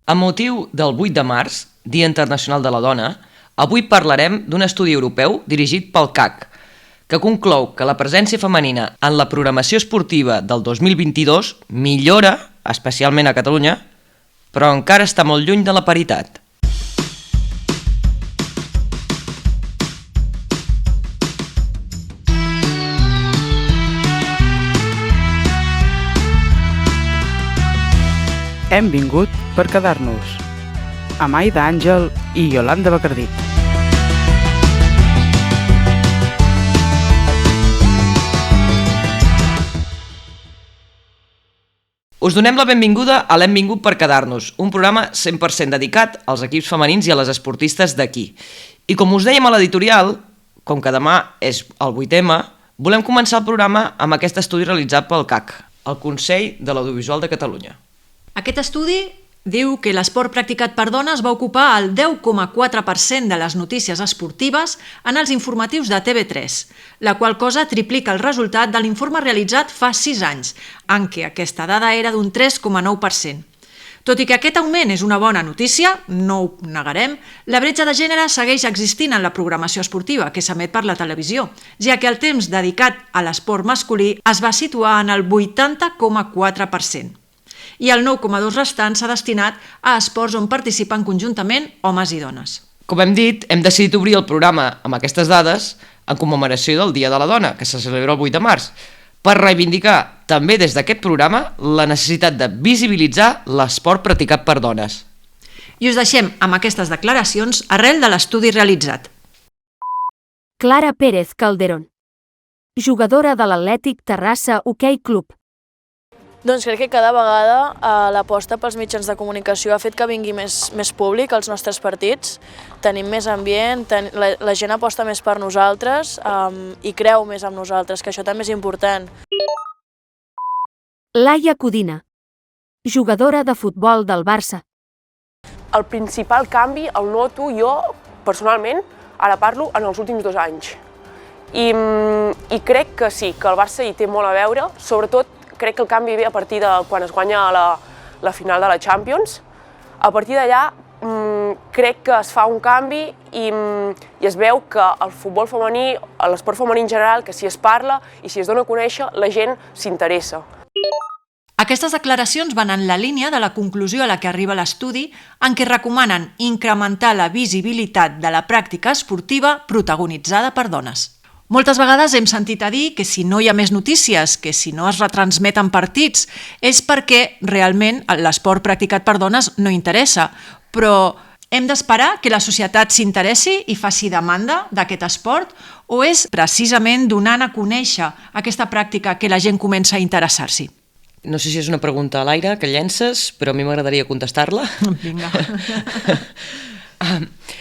Amb motiu del 8 de març, Dia Internacional de la Dona, avui parlarem d'un estudi europeu dirigit pel CAC, que conclou que la presència femenina en la programació esportiva del 2022 millora, especialment a Catalunya, però encara està molt lluny de la paritat. Hem vingut per quedar-nos. Amb Aida Àngel i Yolanda Bacardí. Us donem la benvinguda a l'Hem vingut per quedar-nos, un programa 100% dedicat als equips femenins i a les esportistes d'aquí. I com us dèiem a l'editorial, com que demà és el 8M, volem començar el programa amb aquest estudi realitzat pel CAC, el Consell de l'Audiovisual de Catalunya. Aquest estudi diu que l'esport practicat per dones va ocupar el 10,4% de les notícies esportives en els informatius de TV3, la qual cosa triplica el resultat de l'informe realitzat fa 6 anys, en què aquesta dada era d'un 3,9%. Tot i que aquest augment és una bona notícia, no ho negarem, la bretxa de gènere segueix existint en la programació esportiva que s'emet per la televisió, ja que el temps dedicat a l'esport masculí es va situar en el 80,4%. I el 9,2% restant s'ha destinat a esports on participen conjuntament homes i dones. Com hem dit, hem decidit obrir el programa amb aquestes dades en commemoració del Dia de la Dona, que se celebra el 8 de març, per reivindicar també des d'aquest programa la necessitat de visibilitzar l'esport practicat per dones. I us deixem amb aquestes declaracions arrel de l'estudi realitzat. Clara Pérez Calderón, jugadora de l'Atlètic Terrassa Hoquei Club. Doncs crec que cada vegada l'aposta pels mitjans de comunicació ha fet que vingui més públic als nostres partits. Tenim més ambient, la gent aposta més per nosaltres i creu més en nosaltres, que això també és important. Laia Codina, jugadora de futbol del Barça. El principal canvi el noto jo, personalment, ara parlo, en els últims 2 anys. I crec que sí, que el Barça hi té molt a veure, sobretot crec que el canvi ve a partir de quan es guanya la final de la Champions. A partir d'allà crec que es fa un canvi i es veu que el futbol femení, l'esport femení en general, que si es parla i si es dona a conèixer, la gent s'interessa. Aquestes declaracions van en la línia de la conclusió a la que arriba l'estudi en què recomanen incrementar la visibilitat de la pràctica esportiva protagonitzada per dones. Moltes vegades hem sentit a dir que si no hi ha més notícies, que si no es retransmeten partits, és perquè realment l'esport practicat per dones no interessa. Però hem d'esperar que la societat s'interessi i faci demanda d'aquest esport o és precisament donant a conèixer aquesta pràctica que la gent comença a interessar-s'hi? No sé si és una pregunta a l'aire que llences, però a mi m'agradaria contestar-la. Vinga.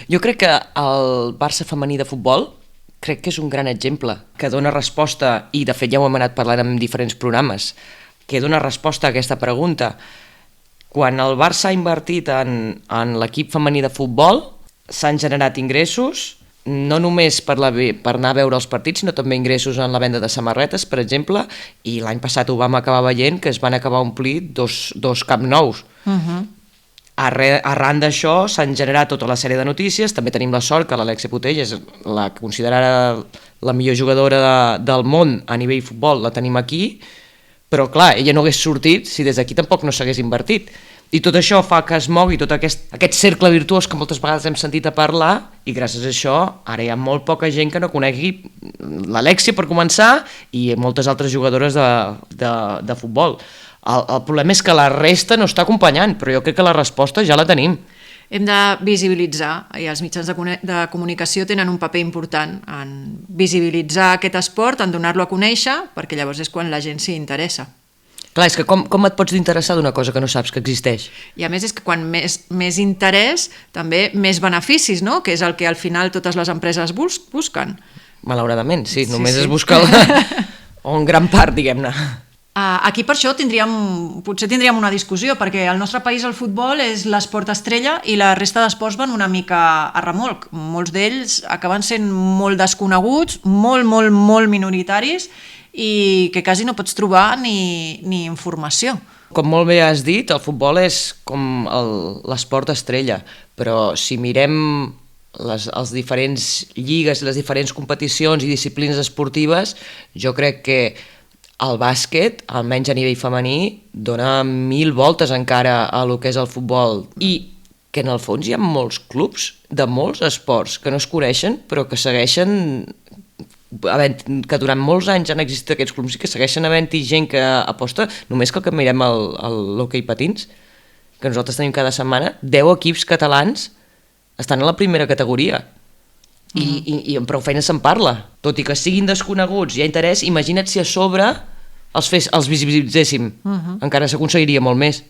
Jo crec que el Barça femení de futbol crec que és un gran exemple que dona resposta, i de fet ja ho hem anat parlant en diferents programes, que dona resposta a aquesta pregunta. Quan el Barça ha invertit en l'equip femení de futbol, s'han generat ingressos, no només per anar a veure els partits, sinó també ingressos en la venda de samarretes, per exemple, i l'any passat ho vam acabar veient que es van acabar omplir dos Camp Nous. Arran d'això s'han generat tota la sèrie de notícies. També tenim la sort que l'Alexia Putellas, la considerada la millor jugadora del món a nivell futbol, la tenim aquí, però clar, ella no hagués sortit si des d'aquí tampoc no s'hagués invertit. I tot això fa que es mogui tot aquest cercle virtuós que moltes vegades hem sentit a parlar, i gràcies a això ara hi ha molt poca gent que no conegui l'Alexia, per començar, i moltes altres jugadores de futbol. El problema és que la resta no està acompanyant, però jo crec que la resposta ja la tenim. Hem de visibilitzar, i els mitjans de comunicació tenen un paper important en visibilitzar aquest esport, en donar-lo a conèixer, perquè llavors és quan la gent s'hi interessa. Clar, és que com et pots interessar d'una cosa que no saps que existeix? I a més és que quan més interès, també més beneficis, no? Que és el que al final totes les empreses busquen. Malauradament, sí, només es busca o en gran part, diguem-ne. Aquí per això potser tindríem una discussió, perquè al nostre país el futbol és l'esport estrella i la resta d'esports van una mica a remolc. Molts d'ells acaben sent molt desconeguts, molt minoritaris, i que quasi no pots trobar ni informació. Com molt bé has dit, el futbol és com l'esport estrella, però si mirem les diferents lligues, les diferents competicions i disciplines esportives, jo crec que el bàsquet, almenys a nivell femení, dona 1000 voltes encara a lo que és el futbol, i que en el fons hi ha molts clubs de molts esports que no es coneixen però que segueixen que durant molts anys han existit aquests clubs i que segueixen havent-hi gent que aposta. Només que mirem l'hoquei patins, que nosaltres tenim cada setmana, 10 equips catalans estan a la primera categoria i amb prou feina se'n parla, tot i que siguin desconeguts i hi ha interès. Imagina't si a sobre els visibilitzéssim, encara s'aconseguiria molt més.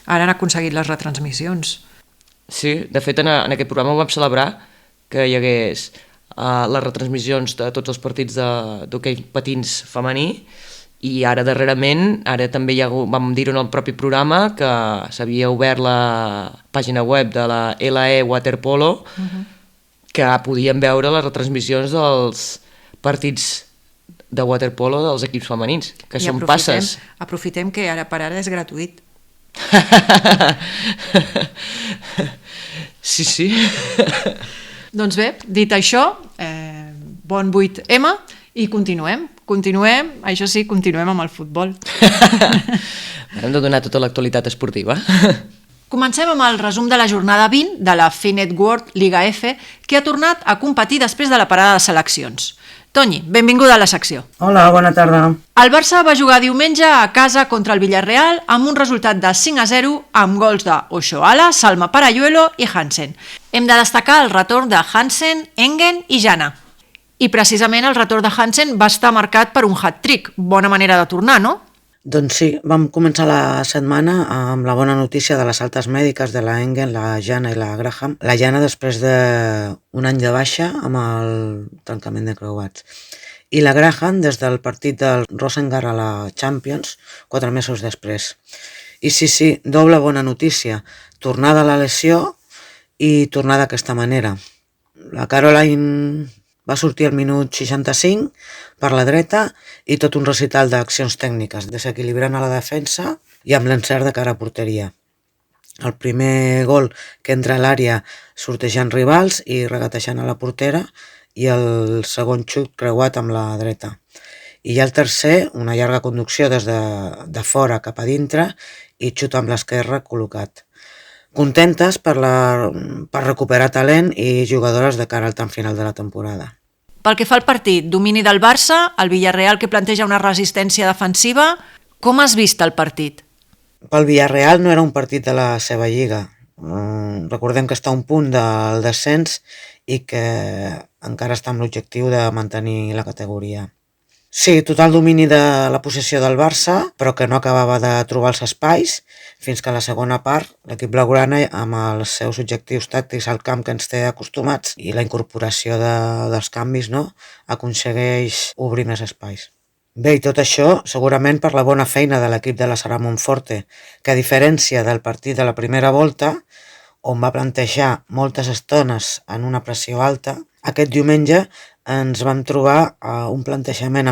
Ara han aconseguit les retransmissions. Sí, de fet en aquest programa ho vam celebrar, que hi hagués les retransmissions de tots els partits d'hoquei patins femení, i ara darrerament, ara també vam dir-ho en el propi programa, que s'havia obert la pàgina web de la LE Waterpolo, que podien veure les retransmissions dels partits de waterpolo dels equips femenins, que són passes. Aprofitem que ara per ara és gratuït. Sí. Doncs bé, dit això, bon 8M i continuem, això sí, continuem amb el futbol. Hem de donar tota l'actualitat esportiva. Comencem amb el resum de la jornada 20 de la Finet World Liga F, que ha tornat a competir després de la parada de seleccions. Toni, benvinguda a la secció. Hola, bona tarda. El Barça va jugar diumenge a casa contra el Villarreal amb un resultat de 5-0 amb gols de Oshoala, Salma Parayuelo i Hansen. Hem de destacar el retorn de Hansen, Engen i Jana. I precisament el retorn de Hansen va estar marcat per un hat-trick. Bona manera de tornar, no? Doncs sí, vam començar la setmana amb la bona notícia de les altes mèdiques de la Engen, la Jana i la Graham. La Jana després d'un any de baixa amb el trencament de creuats. I la Graham des del partit del Rosengar a la Champions, 4 mesos després. I sí, doble bona notícia. Tornada a la lesió i tornada d'aquesta manera. La Caroline va sortir al minut 65 per la dreta i tot un recital d'accions tècniques, desequilibrant a la defensa i amb l'encert de cara a porteria. El primer gol que entra a l'àrea sortejant rivals i regatejant a la portera, i el segon xut creuat amb la dreta. I ja el tercer, una llarga conducció des de fora cap a dintre i xut amb l'esquerra col·locat. Contentes per recuperar talent i jugadores de cara al tram final de la temporada. Pel que fa al partit, domini del Barça, el Villarreal que planteja una resistència defensiva, com has vist el partit? Pel Villarreal no era un partit de la seva lliga. Recordem que està a un punt del descens i que encara està amb l'objectiu de mantenir la categoria. Sí, total domini de la possessió del Barça, però que no acabava de trobar els espais, fins que a la segona part l'equip blaugrana, amb els seus objectius tàctics al camp que ens té acostumats i la incorporació dels canvis, aconsegueix obrir més espais. Bé, i tot això segurament per la bona feina de l'equip de la Sara Monforte, que a diferència del partit de la primera volta, on va plantejar moltes estones en una pressió alta, aquest diumenge ens vam trobar un plantejament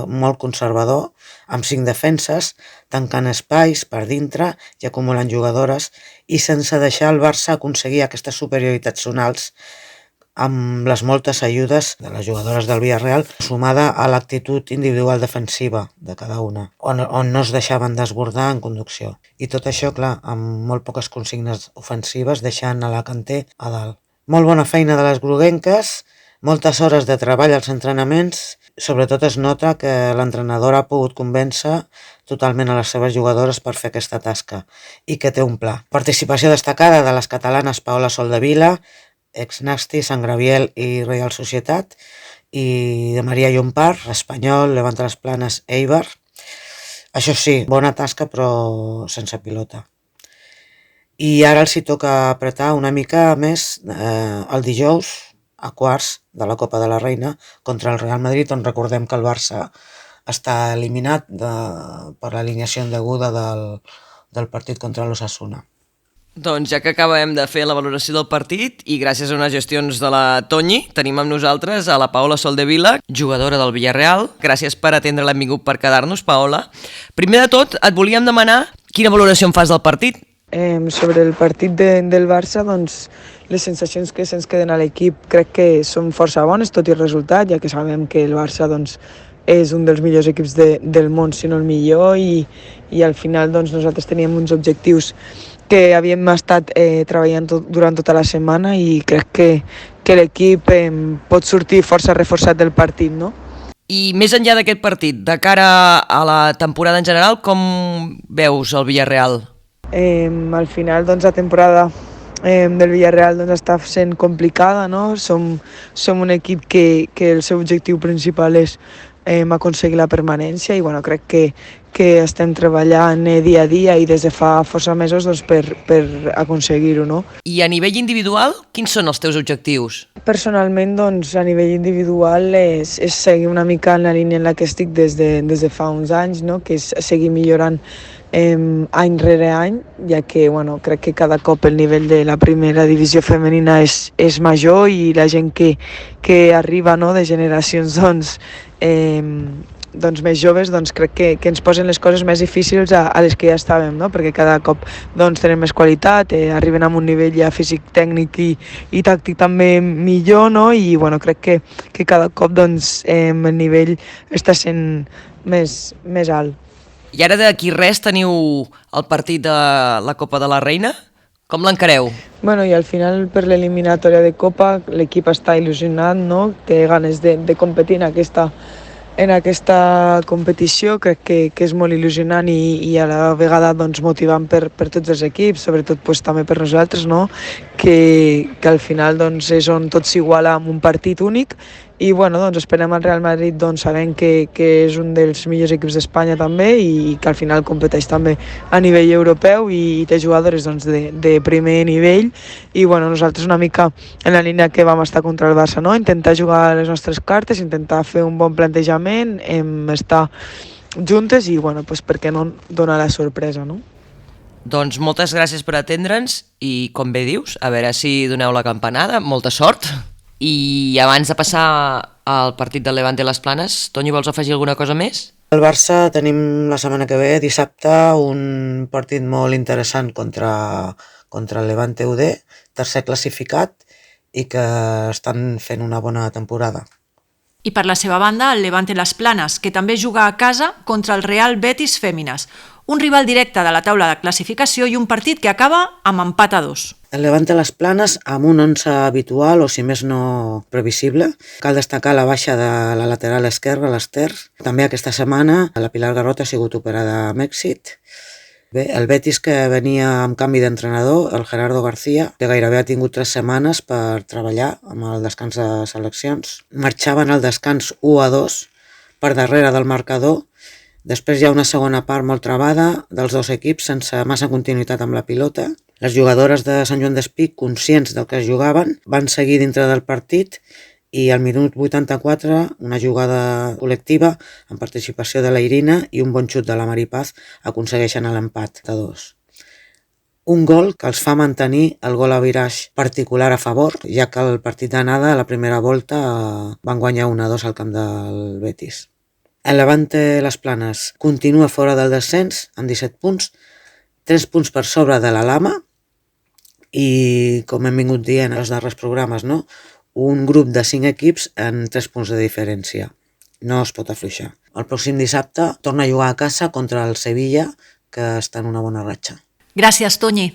molt conservador, amb 5 defenses, tancant espais per dintre i acumulant jugadores, i sense deixar el Barça aconseguir aquestes superioritats zonals amb les moltes ajudes de les jugadores del Villarreal, sumada a l'actitud individual defensiva de cada una, on no es deixaven desbordar en conducció. I tot això, clar, amb molt poques consignes ofensives, deixant a la Kanté a dalt. Molt bona feina de les groguenques, moltes hores de treball als entrenaments, sobretot es nota que l'entrenador ha pogut convèncer totalment a les seves jugadores per fer aquesta tasca i que té un pla. Participació destacada de les catalanes Paola Soldevila, ex-Nasti, Sant Graviel i Real Societat, i de Maria Llompar, Espanyol, Levante les Planes, Eibar. Això sí, bona tasca però sense pilota. I ara els hi toca apretar una mica més el dijous, a quarts de la Copa de la Reina contra el Real Madrid, on recordem que el Barça està eliminat per l'alineació indeguda del partit contra l'Osasuna. Doncs ja que acabem de fer la valoració del partit i gràcies a unes gestions de la Toñi, tenim amb nosaltres a la Paola Soldevila, jugadora del Villarreal. Gràcies per atendre, l'hem vingut per quedar-nos, Paola. Primer de tot, et volíem demanar Quina valoració en fas del partit? Sobre el partit del Barça, doncs, les sensacions que se'ns queden a l'equip crec que són força bones, tot i el resultat, ja que sabem que el Barça doncs, és un dels millors equips del món, si no el millor, i al final doncs, nosaltres teníem uns objectius que havíem estat treballant durant tota la setmana i crec que l'equip pot sortir força reforçat del partit, no? I més enllà d'aquest partit, de cara a la temporada en general, com veus el Villarreal? Al final, doncs, la temporada del Villarreal doncs, està sent complicada, no? Som un equip que el seu objectiu principal és aconseguir la permanència i bueno, crec que estem treballant dia a dia i des de fa força mesos doncs, per aconseguir-ho, no? I a nivell individual, quins són els teus objectius? Personalment, doncs, a nivell individual és seguir una mica en la línia en la que estic des de fa uns anys, no? Que és seguir millorant any rere any, ja que bueno, crec que cada cop el nivell de la primera divisió femenina és major i la gent que arriba, no, de generacions doncs més joves, doncs crec que ens posen les coses més difícils a les que ja estàvem, no? Perquè cada cop doncs, tenen més qualitat, arriben a un nivell ja físic, tècnic i tàctic també millor, no? I bueno, crec que cada cop doncs, el nivell està sent més alt. I ara d'aquí res teniu el partit de la Copa de la Reina. Com l'encareu? Bueno, i al final per l'eliminatòria de Copa l'equip està il·lusionat, no? Té ganes de competir en aquesta competició, crec que és molt il·lusionant i a la vegada doncs, motivant per tots els equips, sobretot pues, també per nosaltres, no? que al final doncs, és on tot s'iguala amb un partit únic i bueno, doncs, esperem al Real Madrid doncs, sabent que és un dels millors equips d'Espanya també i que al final competeix també a nivell europeu i té jugadores doncs, de primer nivell i bueno, nosaltres una mica en la línia que vam estar contra el Barça, no? Intentar jugar les nostres cartes, intentar fer un bon plantejament, estar juntes i bueno, pues, per què no donar la sorpresa, no? Doncs moltes gràcies per atendre'ns i com bé dius, a veure si doneu la campanada, molta sort. I abans de passar al partit del Levante Les Planes, Toni, vols afegir alguna cosa més? Al Barça tenim la setmana que ve, dissabte, un partit molt interessant contra el Levante UD, tercer classificat i que estan fent una bona temporada. I per la seva banda, el Levante Les Planes, que també juga a casa contra el Real Betis Fèmines, un rival directe de la taula de classificació i un partit que acaba amb empat a 2. El Levante Les Planes amb un 11 habitual o si més no previsible. Cal destacar la baixa de la lateral esquerra, l'Ester. També aquesta setmana la Pilar Garrot ha sigut operada amb èxit. Bé, el Betis que venia amb canvi d'entrenador, el Gerardo García, que gairebé ha tingut 3 setmanes per treballar amb el descans de seleccions. Marxaven al descans 1-2 per darrere del marcador. Després hi ha una segona part molt trebada dels dos equips sense massa continuïtat amb la pilota. Les jugadores de Sant Joan d'Espí, conscients del que es jugaven, van seguir dintre del partit i al minut 84 una jugada col·lectiva amb participació de la Irina i un bon xut de la Maripaz aconsegueixen l'empat de 2. Un gol que els fa mantenir el gol a viraix particular a favor, ja que el partit d'anada a la primera volta van guanyar 1-2 al camp del Betis. El Levante Les Planes continua fora del descens amb 17 punts, 3 punts per sobre de la Lama i, com hem vingut dient en els darrers programes, no? Un grup de 5 equips en 3 punts de diferència. No es pot afluixar. El pròxim dissabte torna a jugar a casa contra el Sevilla, que està en una bona ratxa. Gràcies, Toni.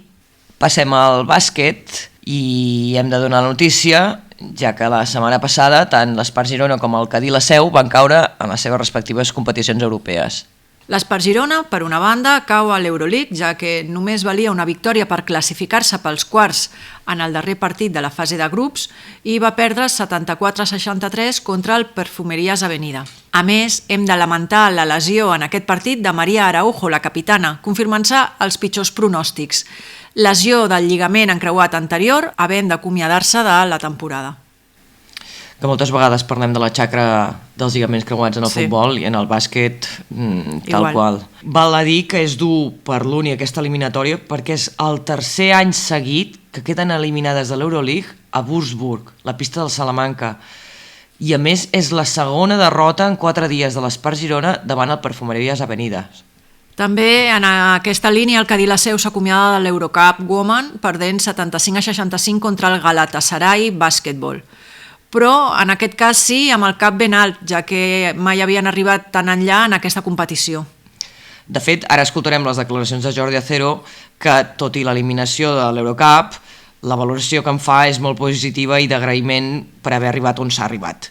Passem al bàsquet i hem de donar la notícia, ja que la setmana passada tant l'Espart Girona com el Cadí La Seu van caure en les seves respectives competicions europees. L'Espart Girona, per una banda, cau a l'Euroleague, ja que només valia una victòria per classificar-se pels quarts en el darrer partit de la fase de grups i va perdre 74-63 contra el Perfumerías Avenida. A més, hem de lamentar la lesió en aquest partit de Maria Araujo, la capitana, confirmant-se els pitjors pronòstics. Lesió del lligament encreuat anterior, havent d'acomiadar-se de la temporada. Que moltes vegades parlem de la xacra dels lligaments creuats en el futbol i en el bàsquet tal qual. Val a dir que és dur per l'Uni aquesta eliminatòria perquè és el tercer any seguit que queden eliminades de l'Euroleague a Würzburg, la pista del Salamanca. I a més és la segona derrota en 4 dies de l'Espart Girona davant el Perfumerías Avenida. També en aquesta línia el Cadí la Seu s'acomiada de l'Eurocup Women perdent 75-65 contra el Galatasaray Bàsquetbol. Però en aquest cas sí, amb el cap ben alt, ja que mai havien arribat tan enllà en aquesta competició. De fet, ara escoltarem les declaracions de Jordi Acero, que tot i l'eliminació de l'Eurocup, la valoració que en fa és molt positiva i d'agraïment per haver arribat on s'ha arribat.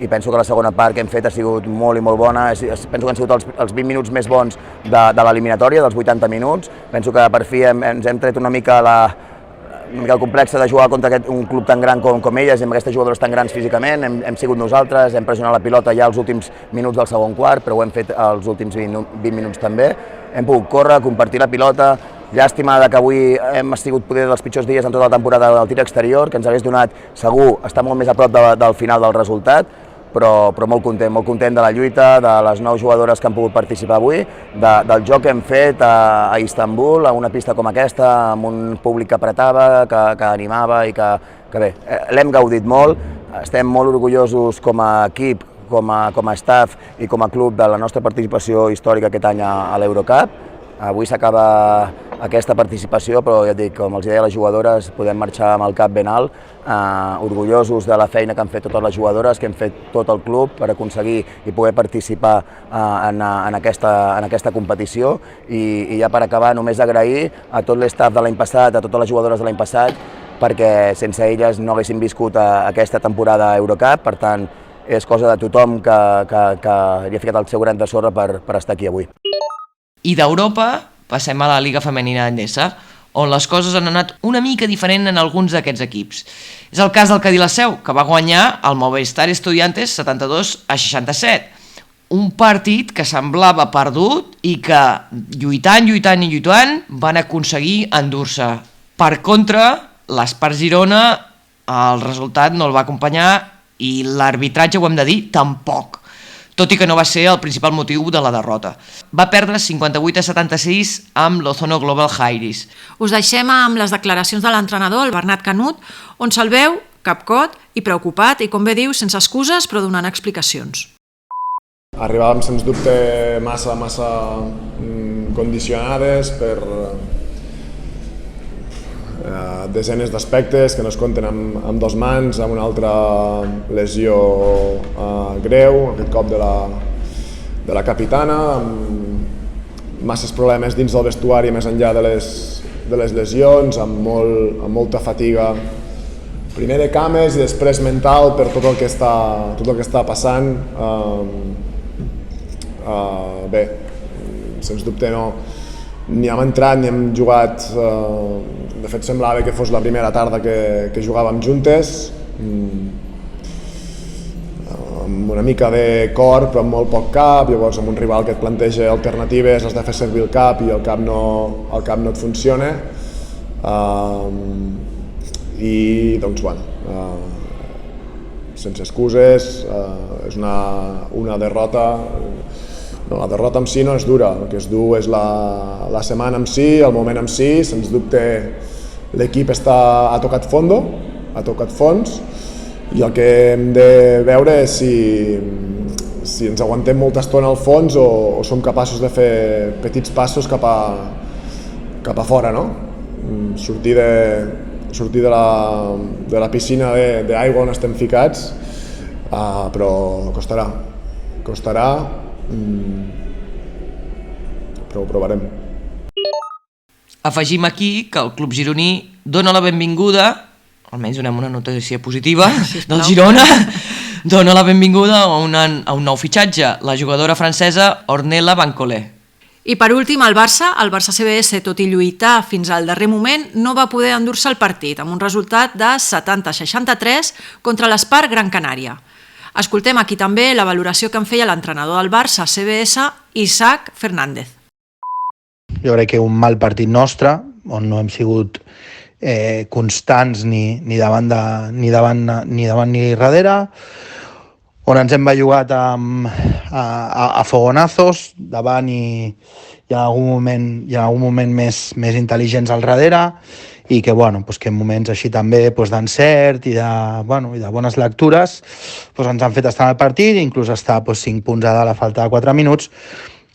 I penso que la segona part que hem fet ha sigut molt i molt bona. Penso que han sigut els 20 minuts més bons de l'eliminatòria, dels 80 minuts. Penso que per fi ens hem tret una mica el complex de jugar contra un club tan gran com elles, amb aquestes jugadores tan grans físicament. Hem sigut nosaltres, hem pressionat la pilota ja els últims minuts del segon quart, però ho hem fet els últims 20 minuts també. Hem pogut córrer, compartir la pilota. Llàstima que avui hem sigut poder dels pitjors dies en tota la temporada del tir exterior, que ens hagués donat segur estar molt més a prop del final del resultat, però molt content de la lluita, de les 9 jugadores que han pogut participar avui, del joc que hem fet a Istanbul, a una pista com aquesta, amb un públic que apretava, que animava i que bé, l'hem gaudit molt. Estem molt orgullosos com a equip, com a staff i com a club de la nostra participació històrica aquest any a l'Eurocup. Avui s'acaba aquesta participació, però ja et dic, com els deia a les jugadores, podem marxar amb el cap ben alt, orgullosos de la feina que han fet totes les jugadores, que hem fet tot el club per aconseguir i poder participar en aquesta competició. I ja per acabar, només agrair a tot l'estaf de l'any passat, a totes les jugadores de l'any passat, perquè sense elles no haguéssim viscut aquesta temporada Eurocup. Per tant, és cosa de tothom que hi ha ficat el seu gran de sorra per estar aquí avui. I d'Europa passem a la Lliga Femenina Endesa, on les coses han anat una mica diferent en alguns d'aquests equips. És el cas del Cadí la Seu, que va guanyar el Movistar Estudiantes 72-67. Un partit que semblava perdut i que, lluitant, van aconseguir endur-se. Per contra, l'Espart Girona, el resultat no el va acompanyar i l'arbitratge, ho hem de dir, tampoc. Tot i que no va ser el principal motiu de la derrota. Va perdre 58-76 amb l'Ozono Global Jairis. Us deixem amb les declaracions de l'entrenador, el Bernat Canut, on se'l veu capcot i preocupat i, com bé diu, sense excuses, però donant explicacions. Arribàvem, sens dubte, massa condicionades per desenes d'aspectes que no es compten amb 2 mans, amb una altra lesió greu, aquest cop de la capitana, amb masses problemes dins del vestuari més enllà de les lesions, amb molta fatiga, primer de cames i després mental per tot el que està passant. Bé, sens dubte ni hem entrat ni hem jugat, de fet semblava que fos la primera tarda que jugàvem juntes, amb una mica de cor però amb molt poc cap. Llavors amb un rival que et planteja alternatives has de fer servir el cap i el cap no et funciona, i doncs bueno, sense excuses, és una derrota. No, la derrota en si no és dura, el que és dur és la setmana en si, el moment en si. Sens dubte l'equip ha tocat fons, i el que hem de veure és si ens aguantem molta estona al fons o som capaços de fer petits passos cap a fora, no? Sortir de la piscina d'aigua on estem ficats, però costarà, però ho provarem. Afegim aquí que el club gironí dona la benvinguda, almenys donem una notícia positiva, del Girona, dona la benvinguda a un nou fitxatge, la jugadora francesa Ornella Bancolé. I per últim, el Barça CBS, tot i lluitar fins al darrer moment, no va poder endur-se el partit, amb un resultat de 70-63 contra l'Espart Gran Canària. Escoltem aquí també la valoració que en feia l'entrenador del Barça CBS, Isaac Fernández. Jo crec que un mal partit nostre, on no hem sigut constants ni davant ni darrere, on ens hem bellugat a fogonazos davant i en algun moment més intel·ligents al darrere, i que, que en moments així també d'encert i de bones lectures ens han fet estar en el partit, inclús estar 5 punts a dalt a falta de 4 minuts,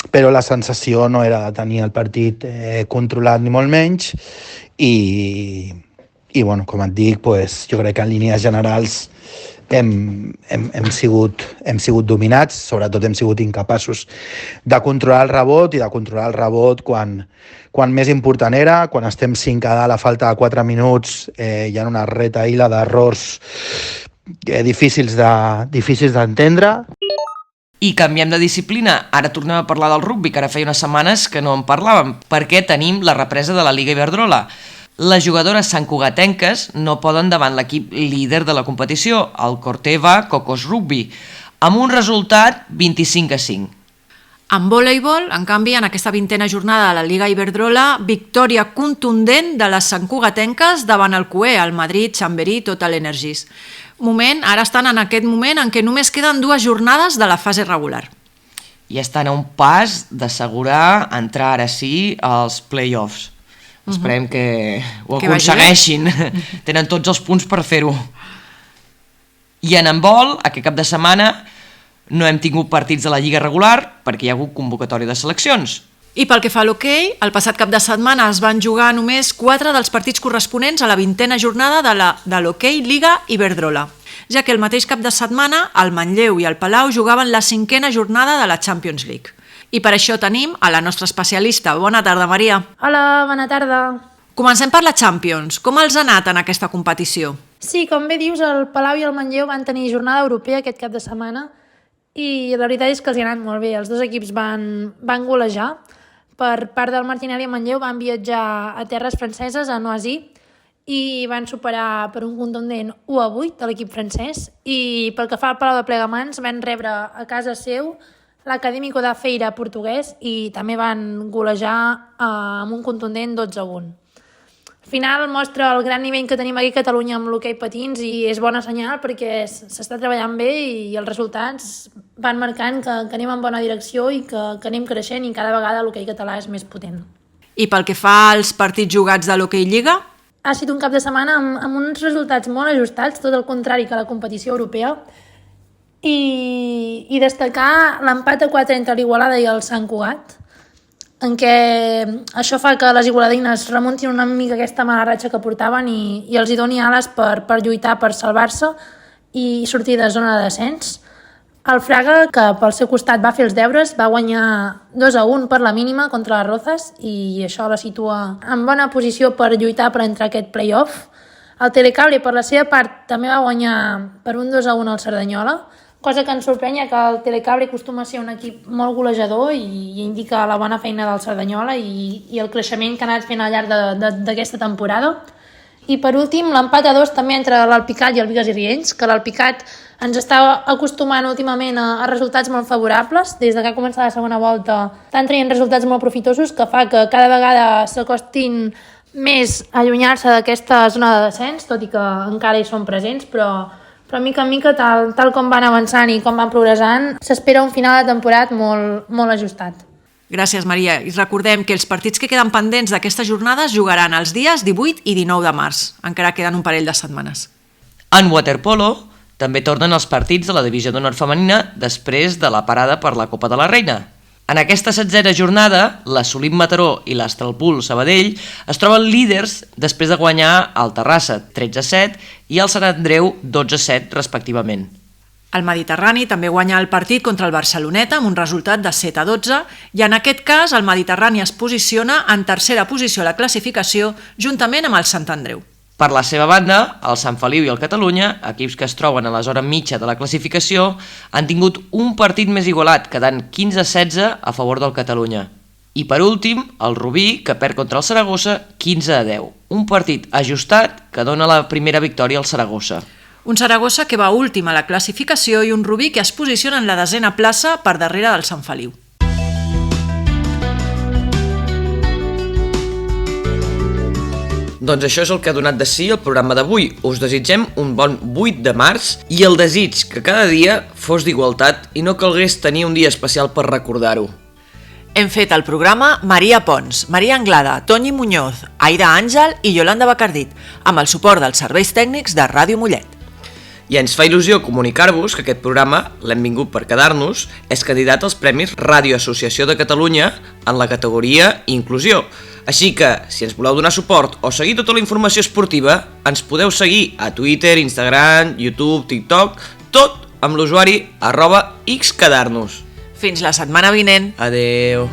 però la sensació no era de tenir el partit controlat ni molt menys i bueno, com et dic, pues, jo crec que en línies generals hem sigut dominats, sobretot hem sigut incapaços de controlar el rebot i de controlar el rebot quan més important era, quan estem 5 a dalt a falta de 4 minuts, hi ha una retaïla d'errors difícils d'entendre. I canviem de disciplina. Ara tornem a parlar del rugbi, que ara feia unes setmanes que no en parlàvem, perquè tenim la represa de la Lliga Iberdrola. Les jugadores santcugatenques no poden davant l'equip líder de la competició, el Corteva Cocos Rugby, amb un resultat 25-5. En voleibol, en canvi, en aquesta 20a jornada de la Lliga Iberdrola, victòria contundent de les santcugatenques davant el CUE, el Madrid Chamberí Total Energies. Ara estan en aquest moment en què només queden 2 jornades de la fase regular. I estan a un pas d'assegurar entrar ara sí als play-offs. Esperem que ho aconsegueixin. Tenen tots els punts per fer-ho. I en handbol, aquest cap de setmana, no hem tingut partits de la Lliga regular perquè hi ha hagut convocatòria de seleccions. I pel que fa a l'hoquei, el passat cap de setmana es van jugar només 4 dels partits corresponents a la 20a jornada de l'hoquei Lliga Iberdrola, ja que el mateix cap de setmana el Manlleu i el Palau jugaven la 5a jornada de la Champions League. I per això tenim a la nostra especialista. Bona tarda, Maria. Hola, bona tarda. Comencem per la Champions. Com els ha anat en aquesta competició? Sí, com bé dius, el Palau i el Manlleu van tenir jornada europea aquest cap de setmana i la veritat és que els hi ha anat molt bé. Els dos equips van golejar. Per part del Martinelli i Manlleu van viatjar a terres franceses, a Noisy, i van superar per un contundent 1-8 de l'equip francès. I pel que fa al Palau de Plegamans, van rebre a casa seu l'Académico de Feira portuguès i també van golejar amb un contundent 12-1. Al final mostra el gran nivell que tenim aquí a Catalunya amb l'hoquei patins i és bona senyal perquè s'està treballant bé i els resultats van marcant que anem en bona direcció i que anem creixent i cada vegada l'hoquei català és més potent. I pel que fa als partits jugats de l'hoquei Lliga? Ha sigut un cap de setmana amb uns resultats molt ajustats, tot el contrari que la competició europea, i destacar l'empat a 4 entre l'Igualada i el Sant Cugat, en què això fa que les igualadines remuntin una mica aquesta mala ratxa que portaven i els hi doni ales per lluitar, per salvar-se i sortir de zona de descens. El Fraga, que pel seu costat va fer els deures, va guanyar 2-1 per la mínima contra les Rozas i això la situa en bona posició per lluitar per entrar a aquest play-off. El Telecable, per la seva part, també va guanyar per un 2-1 al Cerdanyola, cosa que ens sorprèn, que el Telecable acostuma a ser un equip molt golejador i indica la bona feina del Cerdanyola i el creixement que ha anat fent al llarg d'aquesta temporada. I per últim, l'empat a 2 també entre l'Alpicat i el Bigues i Riells, que l'Alpicat ens està acostumant últimament a resultats molt favorables. Des que ha començat la segona volta estan traient resultats molt profitosos que fa que cada vegada s'acostin més a allunyar-se d'aquesta zona de descens, tot i que encara hi són presents, però mica en mica, tal com van avançant i com van progressant, s'espera un final de temporada molt ajustat. Gràcies, Maria. I recordem que els partits que queden pendents d'aquesta jornada es jugaran els dies 18 i 19 de març. Encara queden un parell de setmanes. En waterpolo també tornen els partits de la divisió d'honor femenina després de la parada per la Copa de la Reina. En aquesta 16a jornada, l'Assolim Mataró i l'Astralpool Sabadell es troben líders després de guanyar el Terrassa 13-7 i el Sant Andreu 12-7 respectivament. El Mediterrani també guanya el partit contra el Barceloneta amb un resultat de 7-12 i en aquest cas el Mediterrani es posiciona en tercera posició a la classificació juntament amb el Sant Andreu. Per la seva banda, el Sant Feliu i el Catalunya, equips que es troben a la zona mitja de la classificació, han tingut un partit més igualat, quedant 15-16 a favor del Catalunya. I per últim, el Rubí, que perd contra el Saragossa 15-10. Un partit ajustat que dona la primera victòria al Saragossa. Un Saragossa que va últim a la classificació i un Rubí que es posiciona en la 10a plaça per darrere del Sant Feliu. Doncs això és el que ha donat de si el programa d'avui. Us desitgem un bon 8 de març i el desig que cada dia fos d'igualtat i no calgués tenir un dia especial per recordar-ho. Hem fet el programa Maria Pons, Maria Anglada, Toni Muñoz, Aida Àngel i Yolanda Bacardit, amb el suport dels serveis tècnics de Ràdio Mollet. I ens fa il·lusió comunicar-vos que aquest programa, l'hem vingut per quedar-nos, és candidat als Premis Ràdio Associació de Catalunya en la categoria Inclusió. Així que, si ens voleu donar suport o seguir tota la informació esportiva, ens podeu seguir a Twitter, Instagram, YouTube, TikTok, tot amb l'usuari @xquedarnos. Fins la setmana vinent. Adeu.